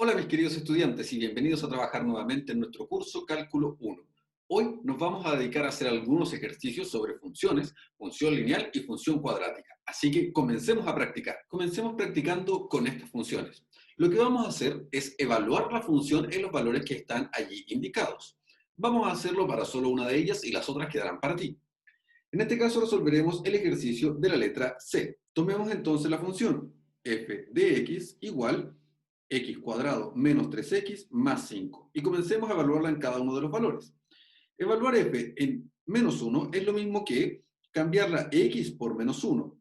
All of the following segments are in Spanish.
Hola mis queridos estudiantes y bienvenidos a trabajar nuevamente en nuestro curso Cálculo 1. Hoy nos vamos a dedicar a hacer algunos ejercicios sobre funciones, función lineal y función cuadrática. Así que comencemos a practicar. Comencemos practicando con estas funciones. Lo que vamos a hacer es evaluar la función en los valores que están allí indicados. Vamos a hacerlo para solo una de ellas y las otras quedarán para ti. En este caso resolveremos el ejercicio de la letra C. Tomemos entonces la función f de x igual x cuadrado menos 3x más 5. Y comencemos a evaluarla en cada uno de los valores. Evaluar f en menos 1 es lo mismo que cambiar la x por menos 1.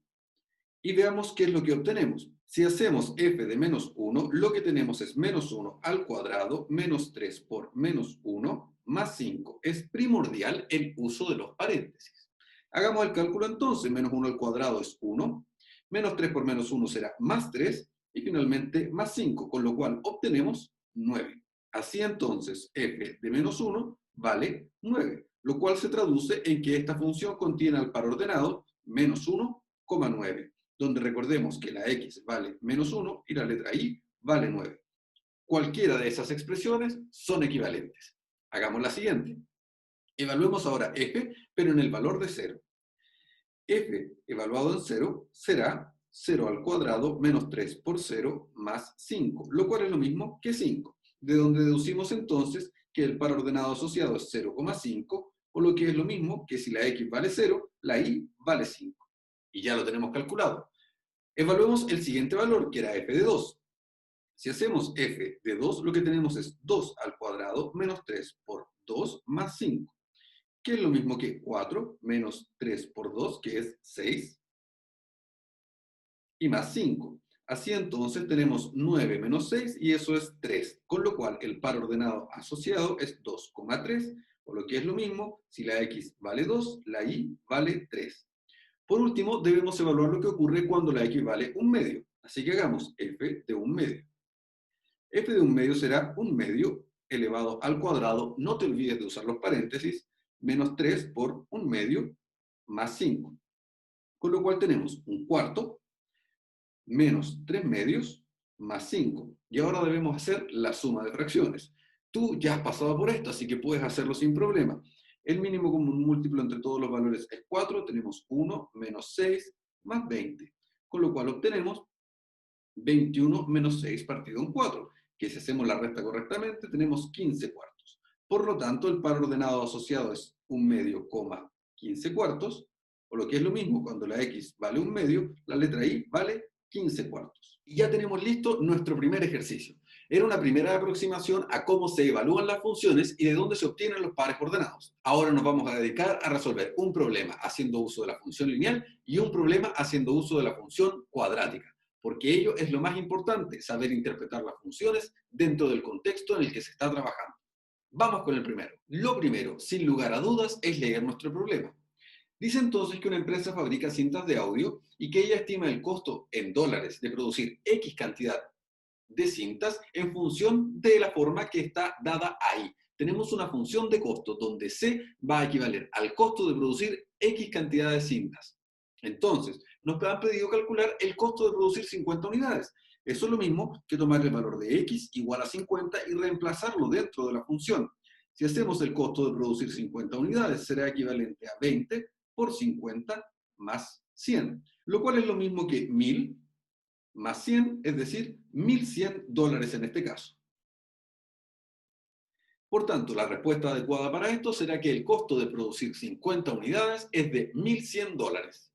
Y veamos qué es lo que obtenemos. Si hacemos f de menos 1, lo que tenemos es menos 1 al cuadrado menos 3 por menos 1 más 5. Es primordial el uso de los paréntesis. Hagamos el cálculo entonces. Menos 1 al cuadrado es 1. Menos 3 por menos 1 será más 3. Y finalmente más 5, con lo cual obtenemos 9. Así entonces, f de menos 1 vale 9, lo cual se traduce en que esta función contiene al par ordenado menos 1,9, donde recordemos que la x vale menos 1 y la letra y vale 9. Cualquiera de esas expresiones son equivalentes. Hagamos la siguiente. Evaluemos ahora f, pero en el valor de 0. F evaluado en 0 será 0 al cuadrado menos 3 por 0 más 5, lo cual es lo mismo que 5, de donde deducimos entonces que el par ordenado asociado es 0,5, o lo que es lo mismo que si la x vale 0, la y vale 5. Y ya lo tenemos calculado. Evaluemos el siguiente valor, que era f de 2. Si hacemos f de 2, lo que tenemos es 2 al cuadrado menos 3 por 2 más 5, que es lo mismo que 4 menos 3 por 2, que es 6, y más 5. Así entonces tenemos 9 menos 6 y eso es 3, con lo cual el par ordenado asociado es 2,3, por lo que es lo mismo, si la x vale 2, la y vale 3. Por último, debemos evaluar lo que ocurre cuando la x vale un medio. Así que hagamos f de un medio. F de un medio será un medio elevado al cuadrado, no te olvides de usar los paréntesis, menos 3 por un medio más 5. Con lo cual tenemos un cuarto menos 3 medios más 5. Y ahora debemos hacer la suma de fracciones. Tú ya has pasado por esto, así que puedes hacerlo sin problema. El mínimo común múltiplo entre todos los valores es 4. Tenemos 1 menos 6 más 20. Con lo cual obtenemos 21 menos 6 partido en 4, que si hacemos la resta correctamente tenemos 15 cuartos. Por lo tanto, el par ordenado asociado es un medio, 15 cuartos, o lo que es lo mismo, cuando la x vale un medio, la letra y vale 15 cuartos. Y ya tenemos listo nuestro primer ejercicio. Era una primera aproximación a cómo se evalúan las funciones y de dónde se obtienen los pares ordenados. Ahora nos vamos a dedicar a resolver un problema haciendo uso de la función lineal y un problema haciendo uso de la función cuadrática, porque ello es lo más importante, saber interpretar las funciones dentro del contexto en el que se está trabajando. Vamos con el primero. Lo primero, sin lugar a dudas, es leer nuestro problema. Dice entonces que una empresa fabrica cintas de audio y que ella estima el costo en dólares de producir X cantidad de cintas en función de la forma que está dada ahí. Tenemos una función de costo donde C va a equivaler al costo de producir X cantidad de cintas. Entonces, nos han pedido calcular el costo de producir 50 unidades. Eso es lo mismo que tomar el valor de x igual a 50 y reemplazarlo dentro de la función. Si hacemos el costo de producir 50 unidades, será equivalente a 20 por 50 más 100, lo cual es lo mismo que 1000 más 100, es decir, 1100 dólares en este caso. Por tanto, la respuesta adecuada para esto será que el costo de producir 50 unidades es de 1100 dólares.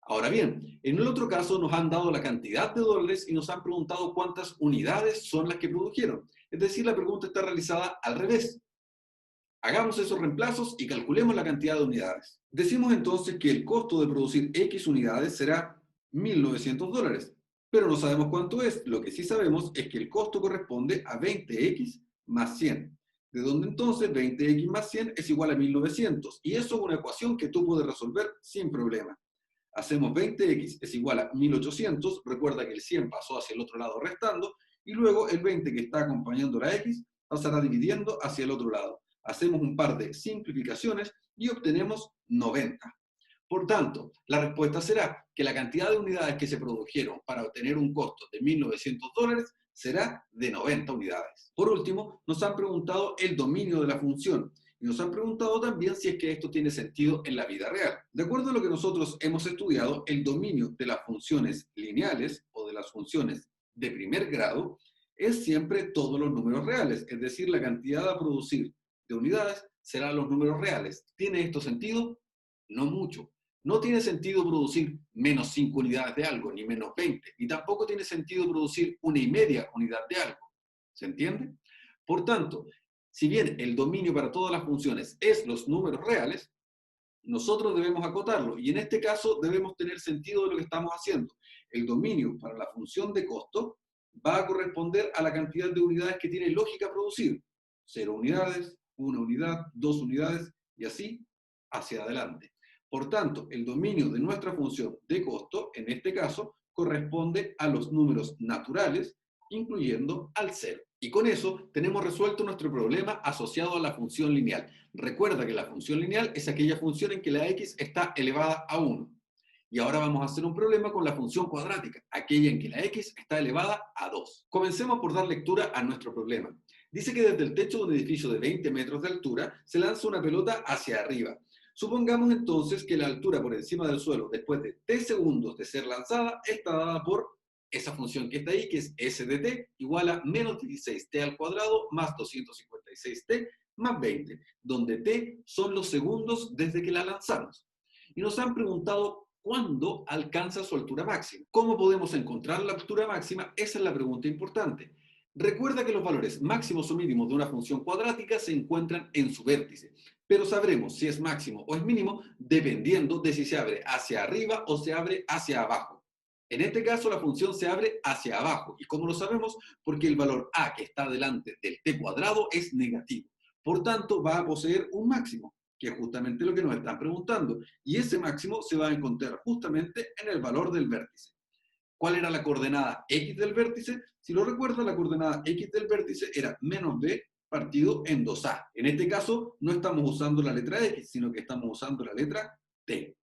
Ahora bien, en el otro caso nos han dado la cantidad de dólares y nos han preguntado cuántas unidades son las que produjeron. Es decir, la pregunta está realizada al revés. Hagamos esos reemplazos y calculemos la cantidad de unidades. Decimos entonces que el costo de producir X unidades será 1900 dólares, pero no sabemos cuánto es. Lo que sí sabemos es que el costo corresponde a 20X más 100, de donde entonces 20X más 100 es igual a 1900, y eso es una ecuación que tú puedes resolver sin problema. Hacemos 20x es igual a 1800, recuerda que el 100 pasó hacia el otro lado restando, y luego el 20 que está acompañando la x pasará dividiendo hacia el otro lado. Hacemos un par de simplificaciones y obtenemos 90. Por tanto, la respuesta será que la cantidad de unidades que se produjeron para obtener un costo de 1900 dólares será de 90 unidades. Por último, nos han preguntado el dominio de la función. Y nos han preguntado también si es que esto tiene sentido en la vida real. De acuerdo a lo que nosotros hemos estudiado, el dominio de las funciones lineales o de las funciones de primer grado es siempre todos los números reales, es decir, la cantidad a producir de unidades serán los números reales. ¿Tiene esto sentido? No mucho. No tiene sentido producir menos 5 unidades de algo, ni menos 20, ni tampoco tiene sentido producir 1,5 unidad de algo. ¿Se entiende? Por tanto, si bien el dominio para todas las funciones es los números reales, nosotros debemos acotarlo y en este caso debemos tener sentido de lo que estamos haciendo. El dominio para la función de costo va a corresponder a la cantidad de unidades que tiene lógica producir. 0 unidades, 1 unidad, 2 unidades y así hacia adelante. Por tanto, el dominio de nuestra función de costo, en este caso, corresponde a los números naturales, incluyendo al 0. Y con eso tenemos resuelto nuestro problema asociado a la función lineal. Recuerda que la función lineal es aquella función en que la x está elevada a 1. Y ahora vamos a hacer un problema con la función cuadrática, aquella en que la x está elevada a 2. Comencemos por dar lectura a nuestro problema. Dice que desde el techo de un edificio de 20 metros de altura se lanza una pelota hacia arriba. Supongamos entonces que la altura por encima del suelo después de t segundos de ser lanzada está dada por esa función que está ahí, que es s de t, igual a menos 16t al cuadrado más 256t más 20, donde t son los segundos desde que la lanzamos. Y nos han preguntado cuándo alcanza su altura máxima. ¿Cómo podemos encontrar la altura máxima? Esa es la pregunta importante. Recuerda que los valores máximos o mínimos de una función cuadrática se encuentran en su vértice, pero sabremos si es máximo o es mínimo dependiendo de si se abre hacia arriba o se abre hacia abajo. En este caso, la función se abre hacia abajo. ¿Y cómo lo sabemos? Porque el valor a que está delante del t cuadrado es negativo. Por tanto, va a poseer un máximo, que es justamente lo que nos están preguntando. Y ese máximo se va a encontrar justamente en el valor del vértice. ¿Cuál era la coordenada x del vértice? Si lo recuerda, la coordenada x del vértice era menos b partido en 2a. En este caso, no estamos usando la letra x, sino que estamos usando la letra t.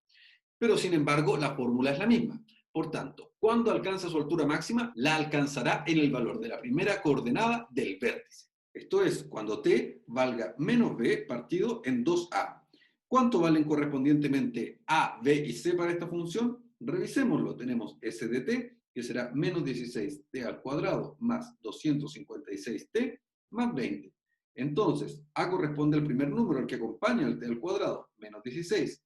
Pero sin embargo, la fórmula es la misma. Por tanto, ¿cuándo alcanza su altura máxima? La alcanzará en el valor de la primera coordenada del vértice. Esto es, cuando t valga menos b partido en 2a. ¿Cuánto valen correspondientemente a, b y c para esta función? Revisémoslo. Tenemos s de t, que será menos 16t al cuadrado más 256t más 20. Entonces, a corresponde al primer número, al que acompaña al t al cuadrado, menos 16.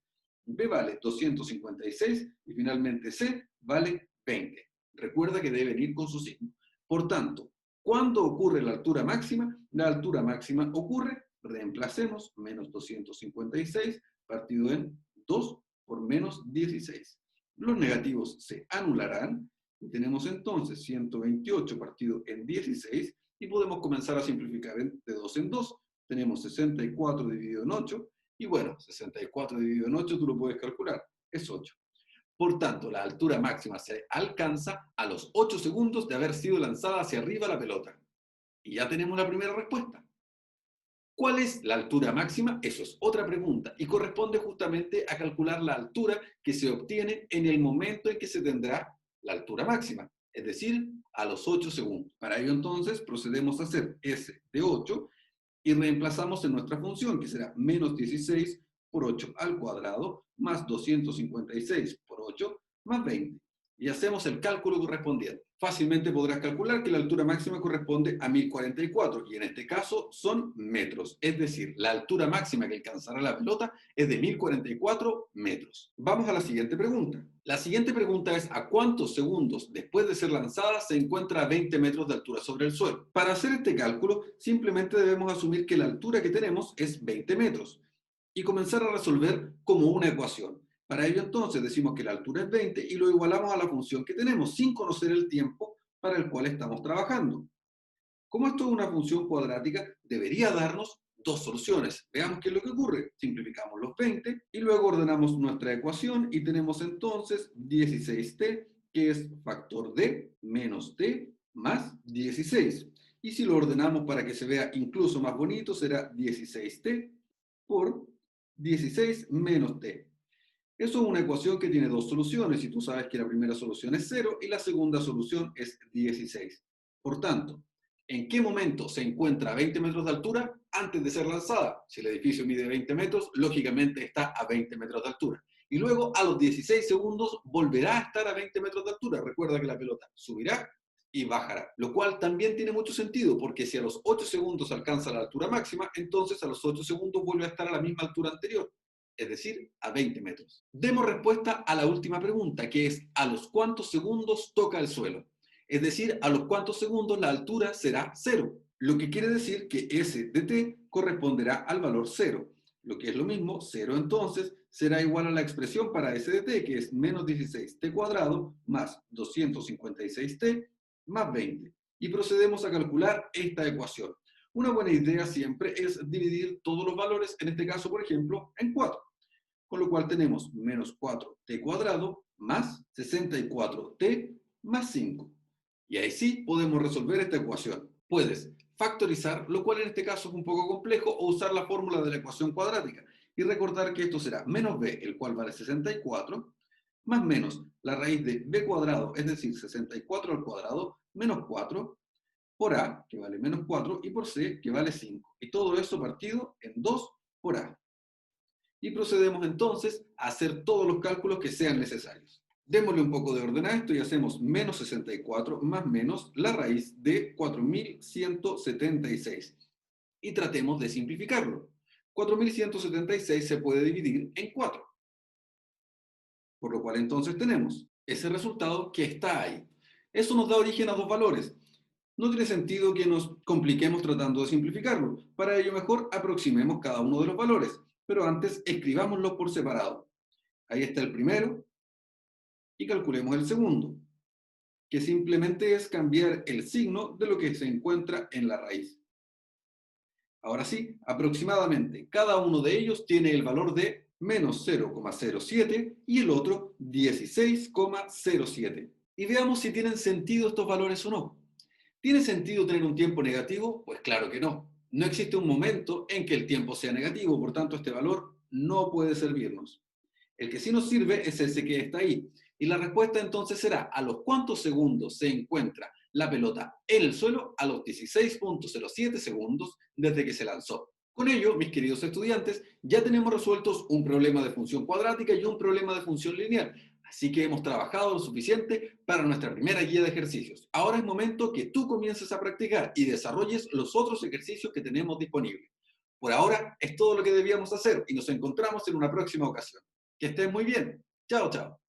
B vale 256 y finalmente C vale 20. Recuerda que deben ir con su signo. Por tanto, ¿cuándo ocurre la altura máxima? La altura máxima ocurre, reemplacemos, menos 256 partido en 2 por menos 16. Los negativos se anularán y tenemos entonces 128 partido en 16 y podemos comenzar a simplificar de 2 en 2. Tenemos 64 dividido en 8 y bueno, 64 dividido en 8 tú lo puedes calcular, es 8. Por tanto, la altura máxima se alcanza a los 8 segundos de haber sido lanzada hacia arriba la pelota. Y ya tenemos la primera respuesta. ¿Cuál es la altura máxima? Eso es otra pregunta y corresponde justamente a calcular la altura que se obtiene en el momento en que se tendrá la altura máxima, es decir, a los 8 segundos. Para ello entonces procedemos a hacer S de 8 y reemplazamos en nuestra función, que será menos 16 por 8 al cuadrado, más 256 por 8, más 20. Y hacemos el cálculo correspondiente. Fácilmente podrás calcular que la altura máxima corresponde a 1044, y en este caso son metros. Es decir, la altura máxima que alcanzará la pelota es de 1044 metros. Vamos a la siguiente pregunta. La siguiente pregunta es: ¿a cuántos segundos después de ser lanzada se encuentra a 20 metros de altura sobre el suelo? Para hacer este cálculo, simplemente debemos asumir que la altura que tenemos es 20 metros y comenzar a resolver como una ecuación. Para ello entonces decimos que la altura es 20 y lo igualamos a la función que tenemos sin conocer el tiempo para el cual estamos trabajando. Como esto es una función cuadrática, debería darnos dos soluciones. Veamos qué es lo que ocurre. Simplificamos los 20 y luego ordenamos nuestra ecuación y tenemos entonces 16t, que es factor de menos t más 16. Y si lo ordenamos para que se vea incluso más bonito, será 16t por 16 menos t. Eso es una ecuación que tiene dos soluciones y tú sabes que la primera solución es 0 y la segunda solución es 16. Por tanto, ¿en qué momento se encuentra a 20 metros de altura? Antes de ser lanzada. Si el edificio mide 20 metros, lógicamente está a 20 metros de altura. Y luego, a los 16 segundos, volverá a estar a 20 metros de altura. Recuerda que la pelota subirá y bajará. Lo cual también tiene mucho sentido, porque si a los 8 segundos alcanza la altura máxima, entonces a los 8 segundos vuelve a estar a la misma altura anterior, es decir, a 20 metros. Demos respuesta a la última pregunta, que es ¿a los cuántos segundos toca el suelo? Es decir, a los cuántos segundos la altura será cero, lo que quiere decir que S de t corresponderá al valor cero. Lo que es lo mismo, cero entonces será igual a la expresión para S de t, que es menos 16t cuadrado más 256t más 20. Y procedemos a calcular esta ecuación. Una buena idea siempre es dividir todos los valores, en este caso, por ejemplo, en 4. Con lo cual tenemos menos 4t cuadrado más 64t más 5. Y ahí sí podemos resolver esta ecuación. Puedes factorizar, lo cual en este caso es un poco complejo, o usar la fórmula de la ecuación cuadrática. Y recordar que esto será menos b, el cual vale 64, más menos la raíz de b cuadrado, es decir, 64 al cuadrado, menos 4, por a, que vale menos 4, y por c, que vale 5. Y todo eso partido en 2 por a. Y procedemos entonces a hacer todos los cálculos que sean necesarios. Démosle un poco de orden a esto y hacemos menos 64 más menos la raíz de 4176. Y tratemos de simplificarlo. 4176 se puede dividir en 4. Por lo cual entonces tenemos ese resultado que está ahí. Eso nos da origen a dos valores. No tiene sentido que nos compliquemos tratando de simplificarlo. Para ello mejor aproximemos cada uno de los valores. Pero antes escribámoslos por separado. Ahí está el primero y calculemos el segundo, que simplemente es cambiar el signo de lo que se encuentra en la raíz. Ahora sí, aproximadamente cada uno de ellos tiene el valor de menos 0,07 y el otro 16,07. Y veamos si tienen sentido estos valores o no. ¿Tiene sentido tener un tiempo negativo? Pues claro que no. No existe un momento en que el tiempo sea negativo, por tanto este valor no puede servirnos. El que sí nos sirve es ese que está ahí. Y la respuesta entonces será a los cuántos segundos se encuentra la pelota en el suelo a los 16,07 segundos desde que se lanzó. Con ello, mis queridos estudiantes, ya tenemos resueltos un problema de función cuadrática y un problema de función lineal. Así que hemos trabajado lo suficiente para nuestra primera guía de ejercicios. Ahora es momento que tú comiences a practicar y desarrolles los otros ejercicios que tenemos disponibles. Por ahora es todo lo que debíamos hacer y nos encontramos en una próxima ocasión. Que estés muy bien. Chao, chao.